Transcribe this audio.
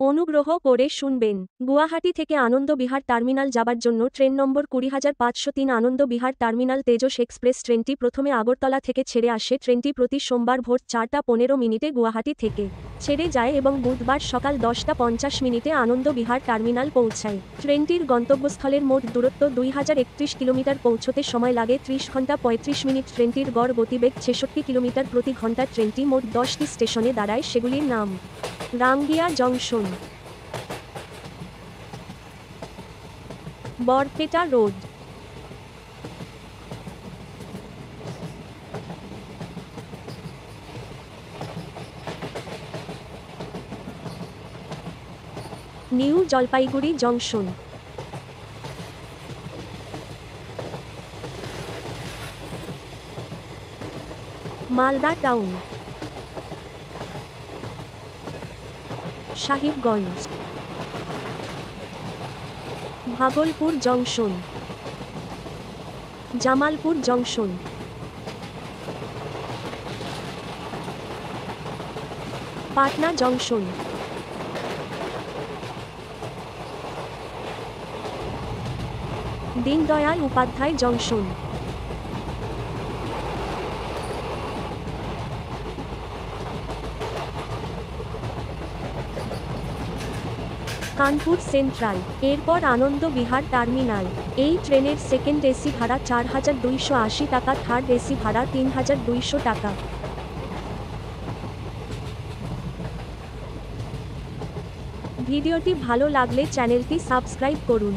অনুগ্রহ করে শুনবেন। গুয়াহাটি থেকে আনন্দ বিহার টার্মিনাল যাবার জন্য ট্রেন নম্বর 20503 আনন্দ বিহার টার্মিনাল তেজস এক্সপ্রেস ট্রেনটি প্রথমে আগরতলা থেকে ছেড়ে আসে। ট্রেনটি প্রতি সোমবার ভোর 4:15 গুয়াহাটি থেকে ছেড়ে যায় এবং বুধবার সকাল 10:50 আনন্দ বিহার টার্মিনাল পৌঁছায়। ট্রেনটির গন্তব্যস্থলের মোট দূরত্ব 2031 কিলোমিটার, পৌঁছতে সময় লাগে 30 ঘন্টা 35 মিনিট। ট্রেনটির গড় গতিবেগ 66 কিলোমিটার প্রতি ঘন্টা। ট্রেনটি মোট 10টি স্টেশনে দাঁড়ায়, সেগুলির নাম: Rangiya junction, Barpeta road, new Jalpaiguri junction, Malda town, Sahibganj, Bhagalpur junction, Jamalpur junction, Patna junction, Deendayal Upadhyay junction, Kanpur central. এরপর আনন্দ বিহার টার্মিনাল। এই ট্রেনের সেকেন্ড এসি ভাড়া 4280 টাকা, থার্ড এসি ভাড়া 3200 টাকা। ভিডিওটি ভালো লাগলে চ্যানেলটি সাবস্ক্রাইব করুন।